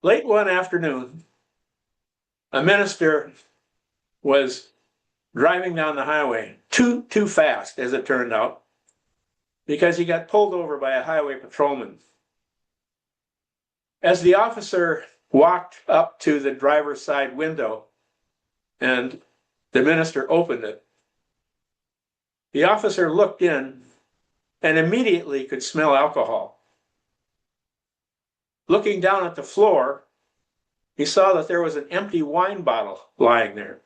Late one afternoon, a minister was driving down the highway too fast, as it turned out, because he got pulled over by a highway patrolman. As the officer walked up to the driver's side window and the minister opened it, the officer looked in and immediately could smell alcohol. Looking down at the floor, he saw that there was an empty wine bottle lying there.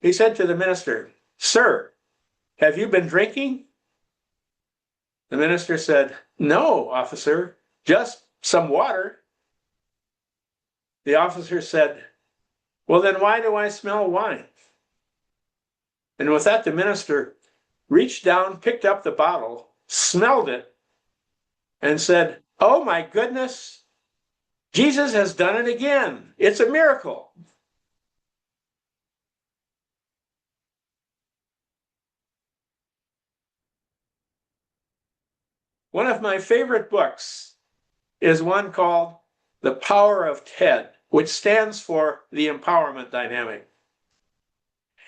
He said to the minister, "Sir, have you been drinking?" The minister said, "No, officer, just some water." The officer said, "Well, then why do I smell wine?" And with that, the minister reached down, picked up the bottle, smelled it, and said, "Oh my goodness, Jesus has done it again. It's a miracle." One of my favorite books is one called The Power of TED, which stands for the empowerment dynamic.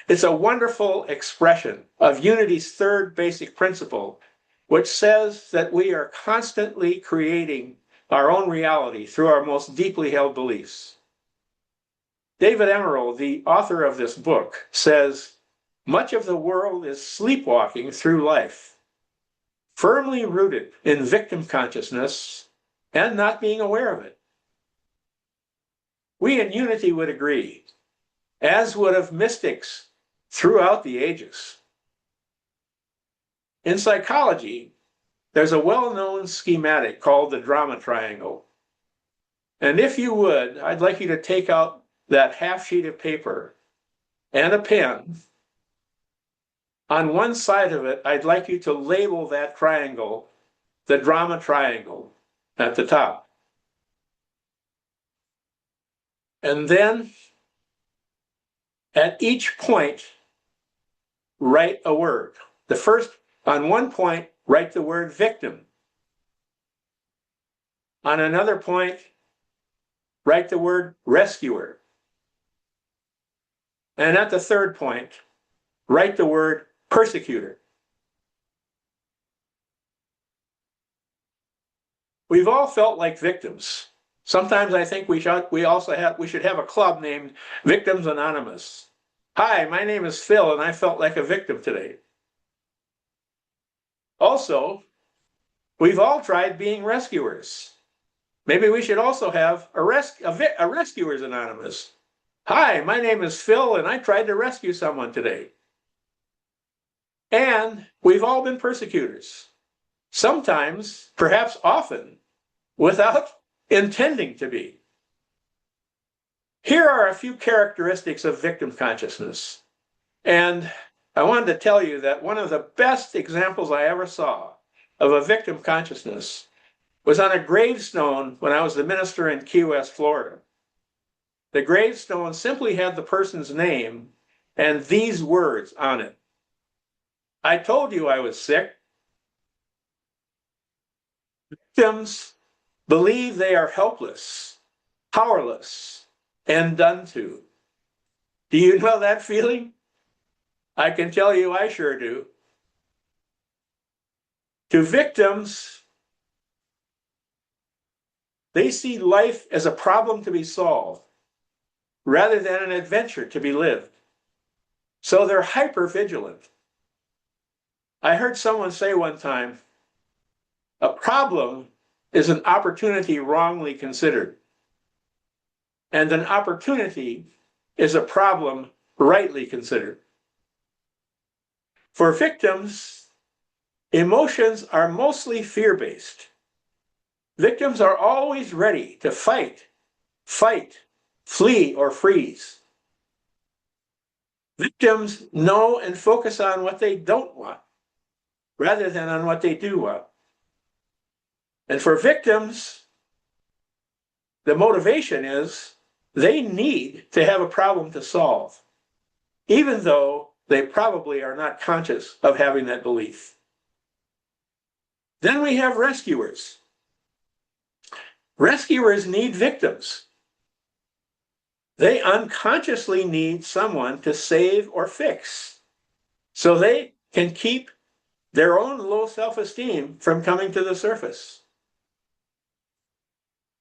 It's a wonderful expression of Unity's third basic principle, which says that we are constantly creating our own reality through our most deeply held beliefs. David Emerald, the author of this book, says, "Much of the world is sleepwalking through life, firmly rooted in victim consciousness and not being aware of it." We in Unity would agree, as would have mystics throughout the ages. In psychology, there's a well-known schematic called the drama triangle. And if you would, I'd like you to take out that half sheet of paper and a pen. On one side of it, I'd like you to label that triangle the drama triangle at the top. And then at each point, write a word. The first, on one point, write the word victim. On another point, write the word rescuer. And at the third point, write the word persecutor. We've all felt like victims. Sometimes I think we should have a club named Victims Anonymous. Hi, my name is Phil, and I felt like a victim today. Also, we've all tried being rescuers. Maybe we should also have a Rescuers Anonymous. Hi, my name is Phil, and I tried to rescue someone today. And we've all been persecutors. Sometimes, perhaps often, without intending to be. Here are a few characteristics of victim consciousness. And I wanted to tell you that one of the best examples I ever saw of a victim consciousness was on a gravestone when I was the minister in Key West, Florida. The gravestone simply had the person's name and these words on it: "I told you I was sick." Victims believe they are helpless, powerless, and done to. Do you know that feeling? I can tell you I sure do. To victims, they see life as a problem to be solved rather than an adventure to be lived. So they're hyper vigilant. I heard someone say one time, a problem is an opportunity wrongly considered, and an opportunity is a problem rightly considered. For victims, emotions are mostly fear-based. Victims are always ready to fight, flee, or freeze. Victims know and focus on what they don't want rather than on what they do want. And for victims, the motivation is they need to have a problem to solve, even though they probably are not conscious of having that belief. Then we have rescuers. Rescuers need victims. They unconsciously need someone to save or fix so they can keep their own low self-esteem from coming to the surface.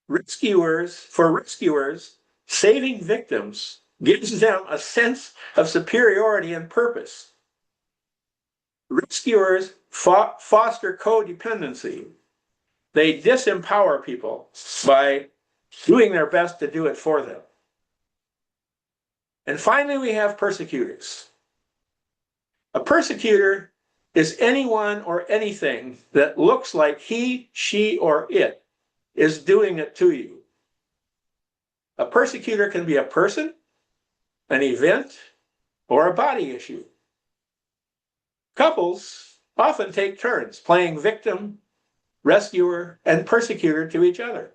For rescuers, saving victims gives them a sense of superiority and purpose. Rescuers foster codependency. They disempower people by doing their best to do it for them. And finally, we have persecutors. A persecutor is anyone or anything that looks like he, she, or it is doing it to you. A persecutor can be a person, an event, or a body issue. Couples often take turns playing victim, rescuer, and persecutor to each other.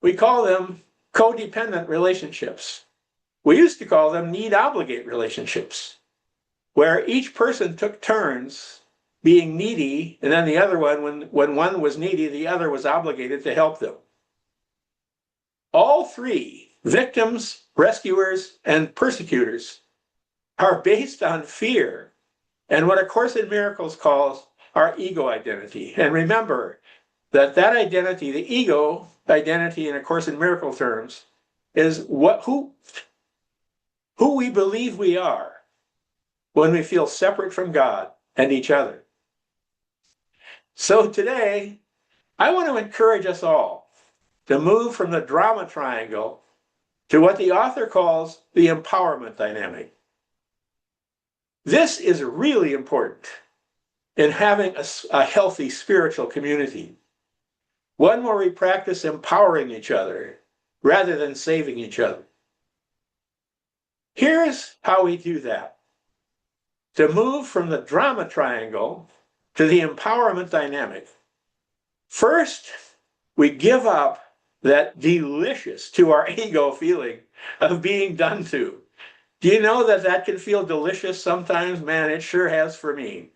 We call them codependent relationships. We used to call them need-obligate relationships, where each person took turns being needy, and then the other one, when one was needy, the other was obligated to help them. All three, victims, rescuers, and persecutors, are based on fear and what A Course in Miracles calls our ego identity. And remember that identity, the ego identity in A Course in Miracles terms, is who we believe we are when we feel separate from God and each other. So today, I want to encourage us all to move from the drama triangle to what the author calls the empowerment dynamic. This is really important in having a healthy spiritual community, one where we practice empowering each other rather than saving each other. Here's how we do that. To move from the drama triangle to the empowerment dynamic, first, we give up that delicious to our ego feeling of being done to. Do you know that can feel delicious sometimes? Man, it sure has for me.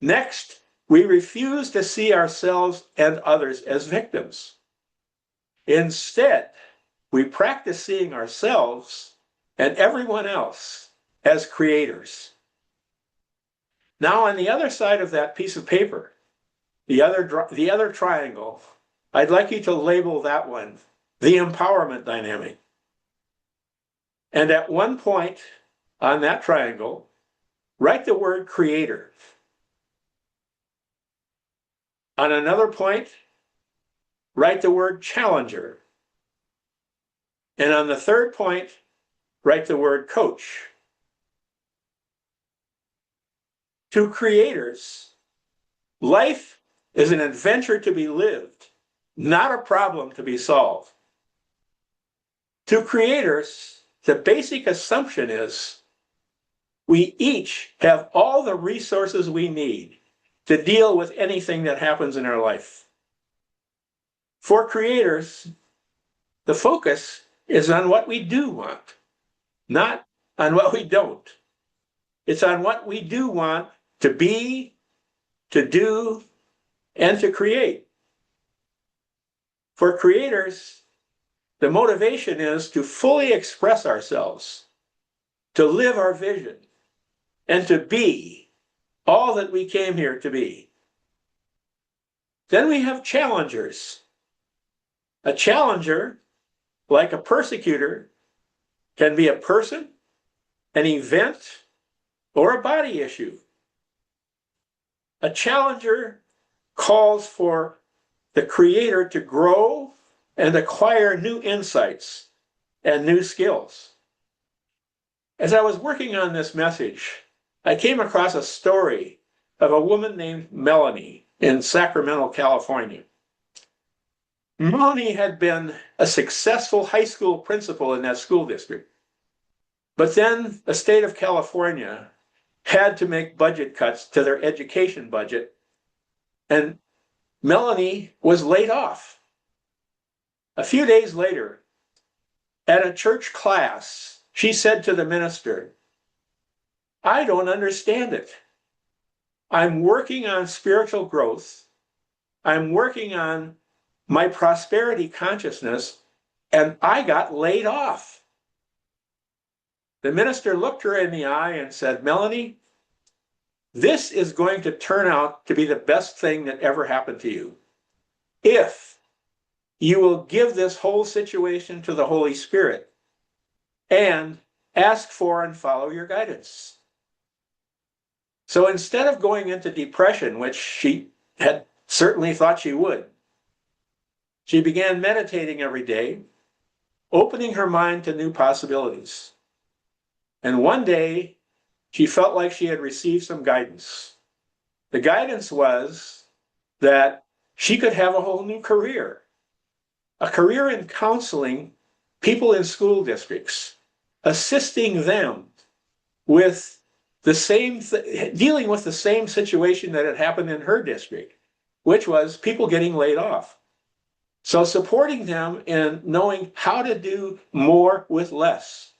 Next, we refuse to see ourselves and others as victims. Instead, we practice seeing ourselves and everyone else as creators. Now, on the other side of that piece of paper, the other triangle, I'd like you to label that one the empowerment dynamic. And at one point on that triangle, write the word creator. On another point, write the word challenger. And on the third point, write the word coach. To creators, life is an adventure to be lived, not a problem to be solved. To creators, the basic assumption is we each have all the resources we need to deal with anything that happens in our life. For creators, the focus is on what we do want, not on what we don't. It's on what we do want to be, to do, and to create. For creators, the motivation is to fully express ourselves, to live our vision, and to be all that we came here to be. Then we have challengers. A challenger, like a persecutor, can be a person, an event, or a body issue. A challenger calls for the creator to grow and acquire new insights and new skills. As I was working on this message, I came across a story of a woman named Melanie in Sacramento, California. Melanie had been a successful high school principal in that school district. But then the state of California had to make budget cuts to their education budget, and Melanie was laid off. A few days later, at a church class, she said to the minister, "I don't understand it. I'm working on spiritual growth. I'm working on my prosperity consciousness, and I got laid off. The minister looked her in the eye and said, Melanie, this is going to turn out to be the best thing that ever happened to you. If you will give this whole situation to the Holy Spirit and ask for and follow your guidance. So instead of going into depression, which she had certainly thought she would, she began meditating every day, opening her mind to new possibilities. And one day, she felt like she had received some guidance. The guidance was that she could have a whole new career, a career in counseling people in school districts, assisting them with the same, dealing with the same situation that had happened in her district, which was people getting laid off. So supporting them in knowing how to do more with less.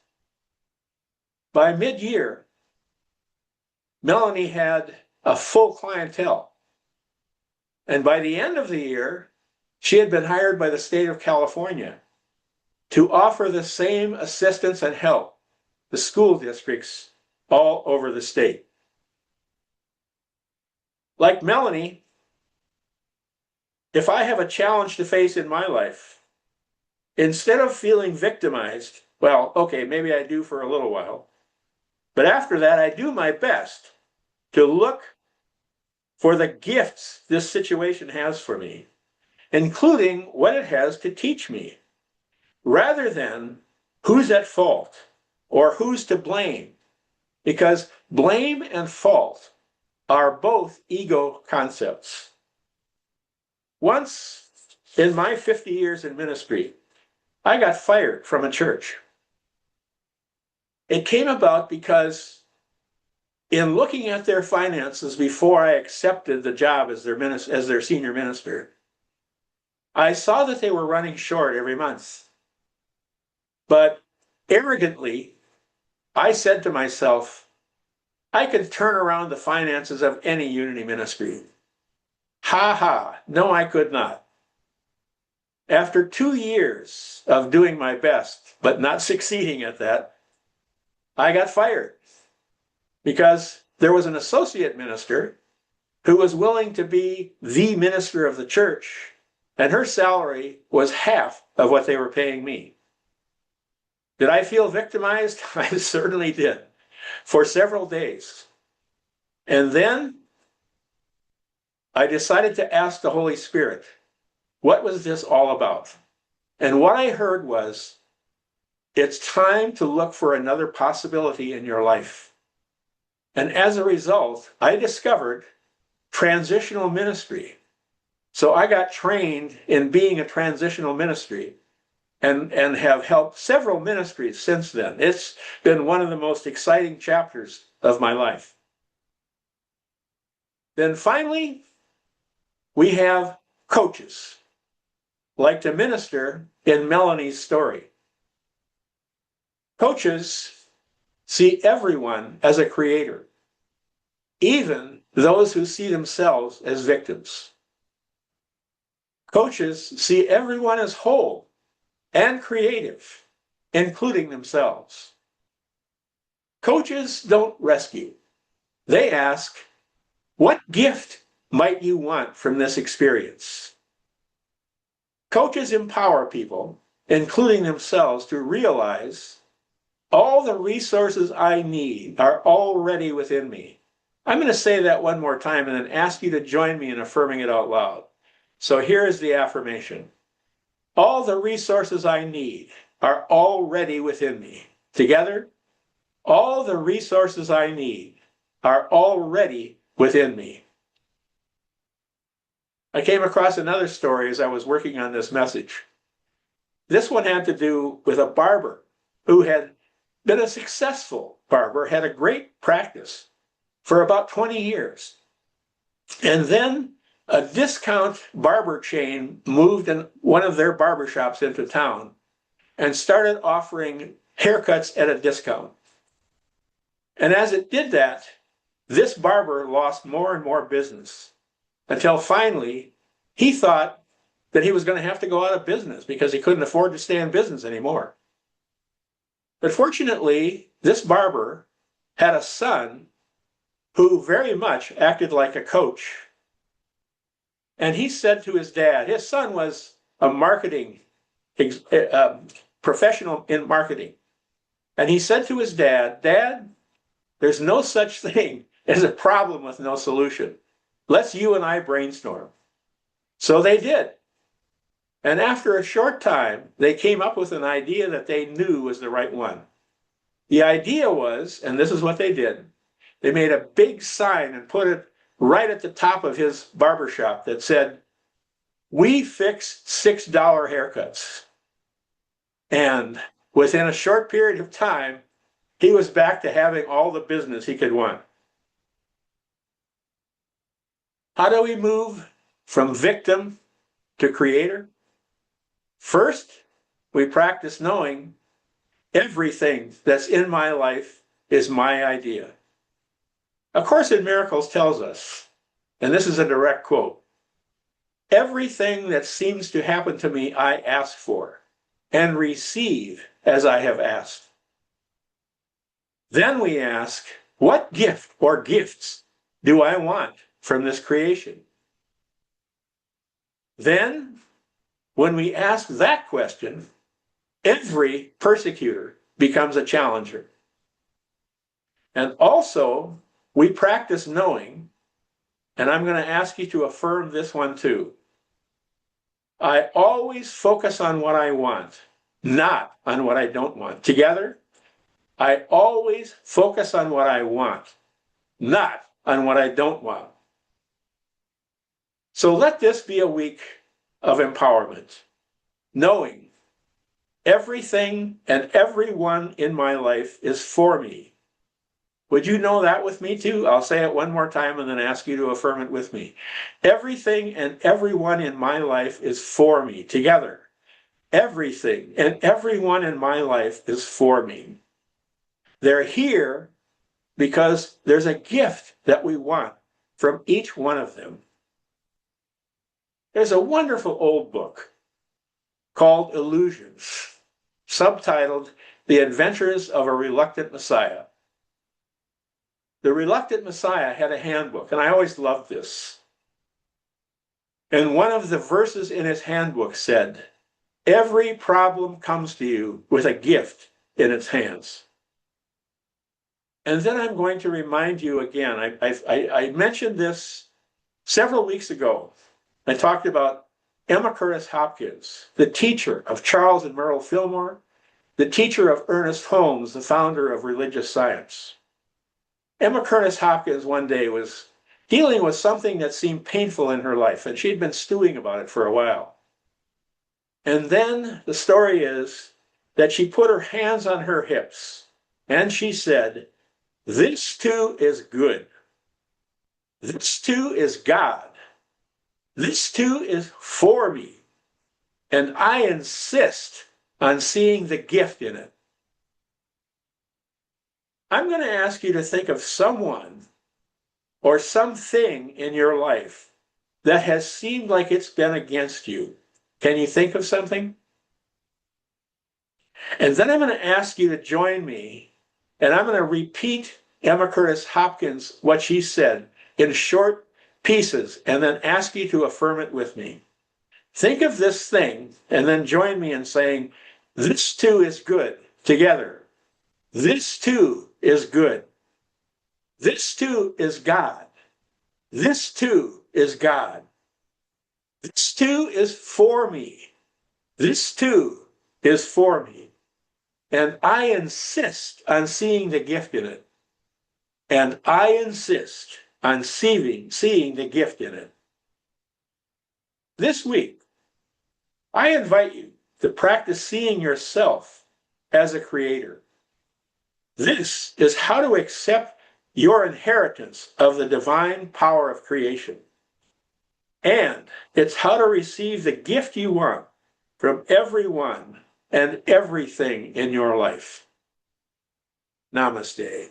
By mid-year, Melanie had a full clientele. And by the end of the year, she had been hired by the state of California to offer the same assistance and help to school districts all over the state. Like Melanie, if I have a challenge to face in my life, instead of feeling victimized, well, okay, maybe I do for a little while, but after that, I do my best to look for the gifts this situation has for me, including what it has to teach me, rather than who's at fault or who's to blame, because blame and fault are both ego concepts. Once in my 50 years in ministry, I got fired from a church. It came about because in looking at their finances before I accepted the job as their senior minister, I saw that they were running short every month. But arrogantly, I said to myself, I could turn around the finances of any unity ministry. Ha ha, no, I could not. After 2 years of doing my best, but not succeeding at that, I got fired because there was an associate minister who was willing to be the minister of the church, and her salary was half of what they were paying me. Did I feel victimized? I certainly did, for several days. And then I decided to ask the Holy Spirit, what was this all about? And what I heard was, it's time to look for another possibility in your life. And as a result, I discovered transitional ministry. So I got trained in being a transitional ministry and have helped several ministries since then. It's been one of the most exciting chapters of my life. Then finally, we have coaches, like the minister in Melanie's story. Coaches see everyone as a creator, even those who see themselves as victims. Coaches see everyone as whole and creative, including themselves. Coaches don't rescue. They ask, what gift might you want from this experience? Coaches empower people, including themselves, to realize all the resources I need are already within me. I'm going to say that one more time and then ask you to join me in affirming it out loud. So here is the affirmation. All the resources I need are already within me. Together, all the resources I need are already within me. I came across another story as I was working on this message. This one had to do with a barber who had been a successful barber, had a great practice for about 20 years. And then a discount barber chain moved in one of their barbershops into town and started offering haircuts at a discount. And as it did that, this barber lost more and more business until finally he thought that he was going to have to go out of business because he couldn't afford to stay in business anymore. But fortunately, this barber had a son who very much acted like a coach. And he said to his dad, his son was a marketing professional in marketing. And he said to his dad, Dad, there's no such thing as a problem with no solution. Let's you and I brainstorm. So they did. And after a short time, they came up with an idea that they knew was the right one. The idea was, and this is what they did, they made a big sign and put it right at the top of his barbershop that said, "We fix $6 haircuts." And within a short period of time, he was back to having all the business he could want. How do we move from victim to creator? First, we practice knowing everything that's in my life is my idea. A Course in Miracles tells us, and this is a direct quote, everything that seems to happen to me, I ask for and receive as I have asked. Then we ask, what gift or gifts do I want from this creation? Then, when we ask that question, every persecutor becomes a challenger. And also, we practice knowing, and I'm going to ask you to affirm this one too. I always focus on what I want, not on what I don't want. Together, I always focus on what I want, not on what I don't want. So let this be a week of empowerment, knowing everything and everyone in my life is for me. Would you know that with me too? I'll say it one more time and then ask you to affirm it with me. Everything and everyone in my life is for me. Together, everything and everyone in my life is for me. They're here because there's a gift that we want from each one of them. There's a wonderful old book called Illusions, subtitled The Adventures of a Reluctant Messiah. The Reluctant Messiah had a handbook, and I always loved this. And one of the verses in his handbook said, every problem comes to you with a gift in its hands. And then I'm going to remind you again, I mentioned this several weeks ago. I talked about Emma Curtis Hopkins, the teacher of Charles and Merle Fillmore, the teacher of Ernest Holmes, the founder of religious science. Emma Curtis Hopkins one day was dealing with something that seemed painful in her life, and she'd been stewing about it for a while. And then the story is that she put her hands on her hips, and she said, this too is good. This too is God. This too is for me. And I insist on seeing the gift in it. I'm going to ask you to think of someone or something in your life that has seemed like it's been against you. Can you think of something? And then I'm going to ask you to join me, and I'm going to repeat Emma Curtis Hopkins, what she said, in short pieces, and then ask you to affirm it with me. Think of this thing, and then join me in saying, this too is good, together. This too is good. This too is God. This too is God. This too is for me. This too is for me. And I insist on seeing the gift in it. And I insist on seeing the gift in it. This week, I invite you to practice seeing yourself as a creator. This is how to accept your inheritance of the divine power of creation. And it's how to receive the gift you want from everyone and everything in your life. Namaste.